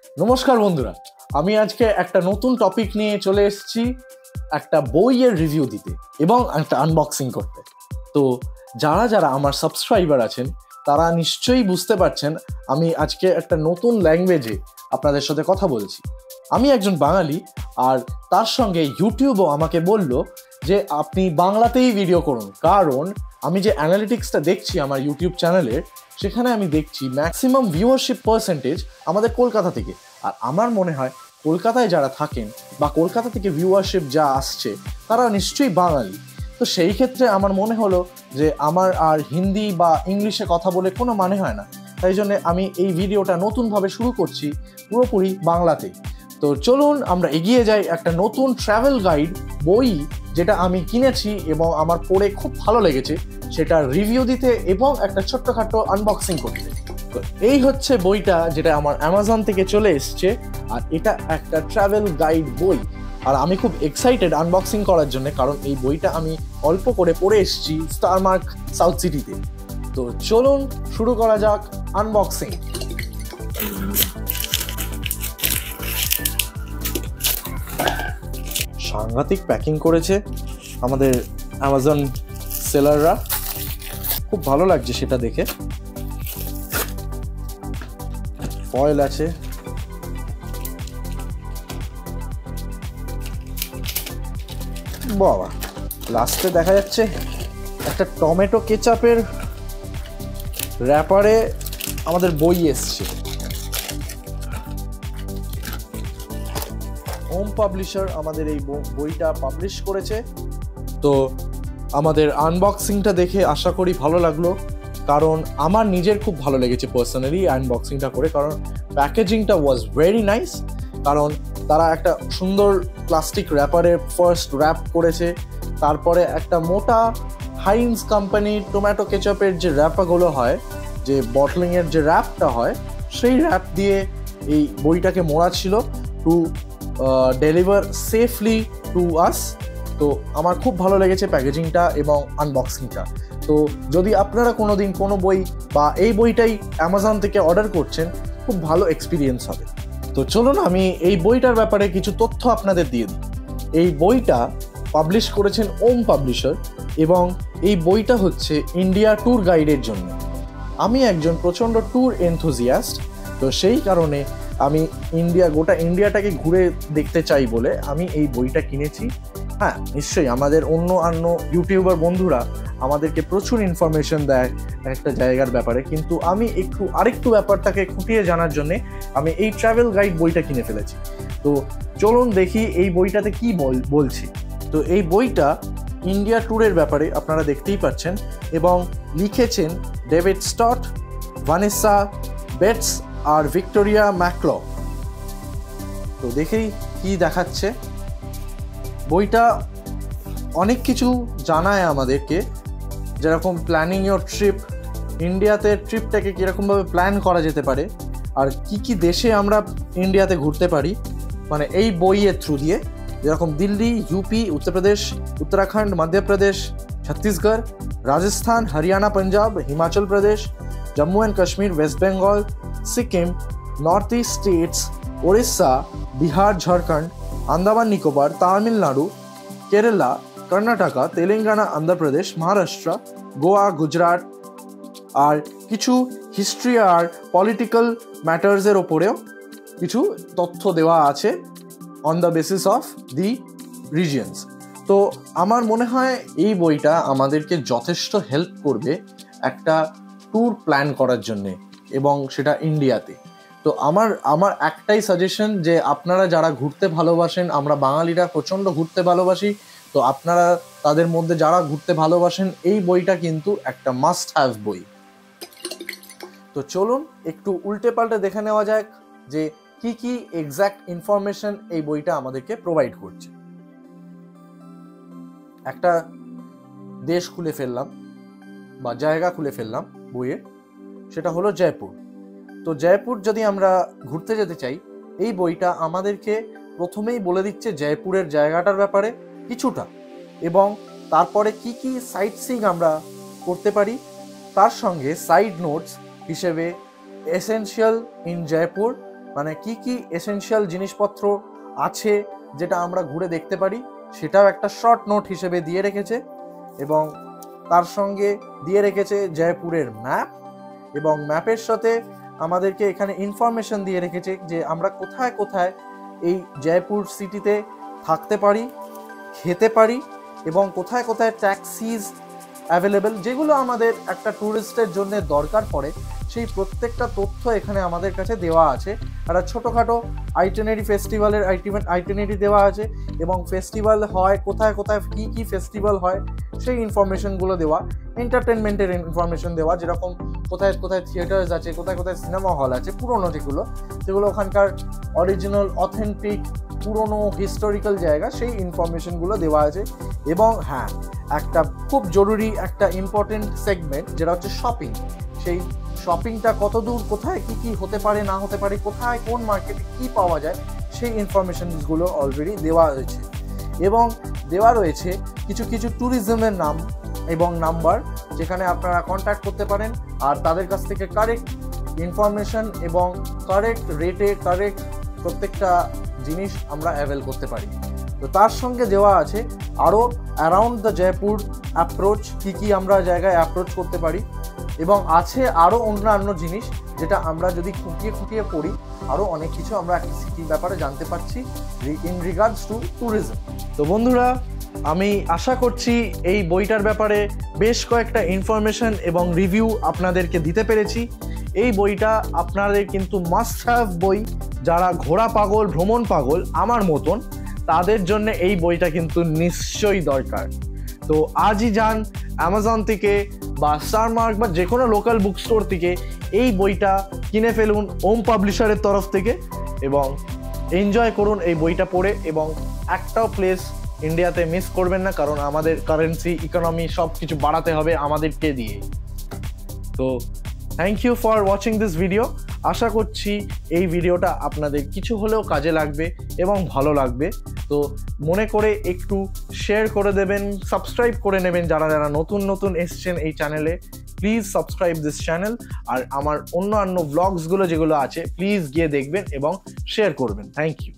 নমস্কার বন্ধুরা, আমি আজকে একটা নতুন টপিক নিয়ে চলে এসেছি, একটা বইয়ের রিভিউ দিতে এবং একটা আনবক্সিং করতে। তো যারা যারা আমার সাবস্ক্রাইবার আছেন তারা নিশ্চয়ই বুঝতে পারছেন আমি আজকে একটা নতুন ল্যাঙ্গুয়েজে আপনাদের সাথে কথা বলছি। আমি একজন বাঙালি, আর তার সঙ্গে ইউটিউবও আমাকে বলল যে আপনি বাংলাতেই ভিডিও করুন, কারণ আমি যে অ্যানালিটিক্সটা দেখছি আমার ইউটিউব চ্যানেলের, সেখানে আমি দেখছি ম্যাক্সিমাম ভিউয়ারশিপ পার্সেন্টেজ আমাদের কলকাতা থেকে। আর আমার মনে হয় কলকাতায় যারা থাকেন বা কলকাতা থেকে ভিউয়ারশিপ যা আসছে তারা নিশ্চয়ই বাঙালি। তো সেই ক্ষেত্রে আমার মনে হলো যে আমার আর হিন্দি বা ইংলিশে কথা বলে কোনো মানে হয় না, তাই জন্য আমি এই ভিডিওটা নতুনভাবে শুরু করছি পুরোপুরি বাংলাতে। তো চলুন আমরা এগিয়ে যাই একটা নতুন ট্রাভেল গাইড বই, যেটা আমি কিনেছি এবং আমার পড়ে খুব ভালো লেগেছে, সেটা রিভিউ দিতে এবং একটা ছোট্টখাটো আনবক্সিং করতে। তো এই হচ্ছে বইটা, যেটা আমার অ্যামাজন থেকে চলে এসছে, আর এটা একটা ট্রাভেল গাইড বই। আর আমি খুব এক্সাইটেড আনবক্সিং করার জন্য, কারণ এই বইটা আমি অল্প করে পড়ে এসেছি স্টারমার্ক সাউথ সিটিতে। তো চলুন শুরু করা যাক আনবক্সিং। সাংঘাতিক প্যাকিং করেছে আমাদের অ্যামাজন সেলাররা, খুব ভালো লাগছে সেটা দেখে। ফয়েল আছে, বাবা লাস্টে দেখা যাচ্ছে একটা টমেটো কেচাপের র্যাপারে আমাদের বই এসছে। হোম পাবলিশার আমাদের এই বইটা পাবলিশ করেছে। তো আমাদের আনবক্সিংটা দেখে আশা করি ভালো লাগলো, কারণ আমার নিজের খুব ভালো লেগেছে পার্সোনালি আনবক্সিংটা করে, কারণ প্যাকেজিংটা ওয়াজ ভেরি নাইস। কারণ তারা একটা সুন্দর প্লাস্টিক র্যাপারে ফার্স্ট র্যাপ করেছে, তারপরে একটা মোটা হাইন্স কোম্পানির টমেটো কেচাপের যে র্যাপাগুলো হয়, যে বটলিংয়ের যে র্যাপটা হয়, সেই র্যাপ দিয়ে এই বইটাকে মোড়া ছিল to deliver safely to us. তো আমার খুব ভালো লেগেছে প্যাকেজিংটা এবং আনবক্সিংটা। তো যদি আপনারা কোনো দিন কোনো বই বা এই বইটাই অ্যামাজন থেকে অর্ডার করছেন, খুব ভালো এক্সপিরিয়েন্স হবে। তো চলুন আমি এই বইটার ব্যাপারে কিছু তথ্য আপনাদের দিয়ে দিই। এই বইটা পাবলিশ করেছেন ওম পাবলিশার, এবং এই বইটা হচ্ছে ইন্ডিয়া ট্যুর গাইডের জন্য। আমি একজন প্রচণ্ড ট্যুর এনথুজিয়াস্ট, তো সেই কারণে আমি গোটা ইন্ডিয়াটাকে ঘুরে দেখতে চাই বলে আমি এই বইটা কিনেছি। হ্যাঁ, নিশ্চয়ই আমাদের অন্য ইউটিউবার বন্ধুরা আমাদেরকে প্রচুর ইনফরমেশন দেয় একটা জায়গার ব্যাপারে, কিন্তু আমি আরেকটু ব্যাপারটাকে খুঁটিয়ে জানার জন্যে আমি এই ট্রাভেল গাইড বইটা কিনে ফেলেছি। তো চলুন দেখি এই বইটাতে কি বলছি। তো এই বইটা ইন্ডিয়া ট্যুরের ব্যাপারে আপনারা দেখতেই পাচ্ছেন, এবং লিখেছেন ডেভিড স্টট, ভানেসা বেটস আর ভিক্টোরিয়া ম্যাকল। তো দেখেই কি দেখাচ্ছে, বইটা অনেক কিছু জানায় আমাদেরকে, যেরকম প্ল্যানিং ইয়োর ট্রিপ, ইন্ডিয়াতে ট্রিপটাকে কীরকমভাবে প্ল্যান করা যেতে পারে, আর কি কি দেশে আমরা ইন্ডিয়াতে ঘুরতে পারি, মানে এই বইয়ের থ্রু দিয়ে, যেরকম Delhi, UP, Uttar Pradesh, Uttarakhand, Madhya Pradesh, Chhattisgarh, Rajasthan, Haryana, Punjab, Himachal Pradesh, Jammu and Kashmir, west Bengal, Sikkim, north east states, Odisha, Bihar, Jharkhand, Andaman Nicobar, Tamil Nadu, Kerala, Karnataka, Telangana, Andhra Pradesh, Maharashtra, Goa, Gujarat, আর কিছু হিস্ট্রি আর পলিটিক্যাল ম্যাটার্সের ওপরেও কিছু তথ্য দেওয়া আছে on the basis of the regions. তো আমার মনে হয় এই বইটা আমাদেরকে যথেষ্ট হেল্প করবে একটা ট্যুর প্ল্যান করার জন্যে, এবং সেটা ইন্ডিয়াতে। তো আমার একটাই সাজেশন, যে আপনারা যারা ঘুরতে ভালোবাসেন, আমরা বাঙালিরা প্রচণ্ড ঘুরতে ভালোবাসি, তো আপনারা তাদের মধ্যে যারা ঘুরতে ভালোবাসেন, এই বইটা কিন্তু একটা মাস্ট হ্যাভ বই। তো চলুন একটু উল্টে পাল্টে দেখে নেওয়া যাক যে কি কি এক্স্যাক্ট ইনফরমেশন এই বইটা আমাদেরকে প্রোভাইড করছে। একটা দেশ খুলে ফেললাম বা জায়গা খুলে ফেললাম বইয়ের, সেটা হলো জয়পুর। তো জয়পুর যদি আমরা ঘুরতে যেতে চাই, এই বইটা আমাদেরকে প্রথমেই বলে দিচ্ছে জয়পুরের জায়গাটার ব্যাপারে কিছুটা, এবং তারপরে কি কি সাইট সিইং আমরা করতে পারি, তার সঙ্গে সাইড নোটস হিসেবে এসেনশিয়াল ইন জয়পুর মানে কি কি এসেনশিয়াল জিনিসপত্র আছে যেটা আমরা ঘুরে দেখতে পারি, সেটাও একটা শর্ট নোট হিসেবে দিয়ে রেখেছে। এবং তার সঙ্গে দিয়ে রেখেছে জয়পুরের ম্যাপ, এবং ম্যাপের সাথে আমাদেরকে এখানে ইনফরমেশন দিয়ে রেখেছে যে আমরা কোথায় কোথায় এই জয়পুর সিটিতে থাকতে পারি, খেতে পারি, এবং কোথায় কোথায় ট্যাক্সিজ অ্যাভেলেবেল, যেগুলো আমাদের একটা ট্যুরিস্টের জন্য দরকার পড়ে। সেই প্রত্যেকটা তথ্য এখানে আমাদের কাছে দেওয়া আছে। একটা ছোটোখাটো আইটিনারি, ফেস্টিভ্যালের আইটিনারি দেওয়া আছে, এবং ফেস্টিভ্যাল হয় কোথায় কোথায়, কী কী ফেস্টিভ্যাল হয় সেই ইনফরমেশনগুলো দেওয়া। এন্টারটেনমেন্টের ইনফরমেশন দেওয়া, যেরকম কোথায় কোথায় থিয়েটার্স আছে, কোথায় কোথায় সিনেমা হল আছে পুরনো, যেগুলো ওখানকার অরিজিনাল অথেন্টিক পুরনো হিস্টোরিক্যাল জায়গা, সেই ইনফরমেশনগুলো দেওয়া আছে। এবং হ্যাঁ, একটা খুব জরুরি একটা ইম্পর্টেন্ট সেগমেন্ট যেটা হচ্ছে শপিং। সেই শপিংটা কতদূর, কোথায় কি কি হতে পারে না হতে পারে, কোথায় কোন মার্কেটে কি পাওয়া যায়, সেই ইনফরমেশনসগুলো অলরেডি দেওয়া হয়েছে। এবং দেওয়া রয়েছে কিছু কিছু ট্যুরিজমের নাম এবং নাম্বার, যেখানে আপনারা কন্ট্যাক্ট করতে পারেন আর তাদের কাছ থেকে কারেক্ট ইনফরমেশন এবং কারেক্ট রেটে কারেক্ট প্রত্যেকটা জিনিস আমরা অ্যাভেল করতে পারি। তো তার সঙ্গে দেওয়া আছে আরও অ্যারাউন্ড দ্য জয়পুর অ্যাপ্রোচ, কী কী আমরা জায়গায় অ্যাপ্রোচ করতে পারি, এবং আছে আরও অন্যান্য জিনিস যেটা আমরা যদি খুঁটিয়ে খুঁটিয়ে পড়ি আরও অনেক কিছু আমরা একটা সিটির ব্যাপারে জানতে পারছি ইন রিগার্ডস টু ট্যুরিজম। তো বন্ধুরা, আমি আশা করছি এই বইটার ব্যাপারে বেশ কয়েকটা ইনফরমেশন এবং রিভিউ আপনাদেরকে দিতে পেরেছি। এই বইটা আপনাদের কিন্তু মাস্ট হ্যাভ বই। যারা ঘোরা পাগল, ভ্রমণ পাগল আমার মতন, তাদের জন্য এই বইটা কিন্তু নিশ্চয়ই দরকার। তো আজই যান অ্যামাজন থেকে বা স্টারমার্ক বা যে কোনো লোকাল বুক স্টোর থেকে এই বইটা কিনে ফেলুন ওম পাবলিশারের তরফ থেকে, এবং এনজয় করুন এই বইটা পড়ে। এবং একটাও প্লেস ইন্ডিয়াতে মিস করবেন না, কারণ আমাদের কারেন্সি, ইকোনমি সব কিছু বাড়াতে হবে আমাদেরকে দিয়ে। তো thank you for watching this video. আশা করছি এই ভিডিওটা আপনাদের কিছু হলেও কাজে লাগবে এবং ভালো লাগবে। তো মনে করে একটু শেয়ার করে দেবেন, সাবস্ক্রাইব করে নেবেন যারা যারা নতুন নতুন এসছেন এই চ্যানেলে। Please subscribe this channel. আর আমার অন্যান্য ব্লগসগুলো যেগুলো আছে প্লিজ গিয়ে দেখবেন এবং শেয়ার করবেন। Thank you.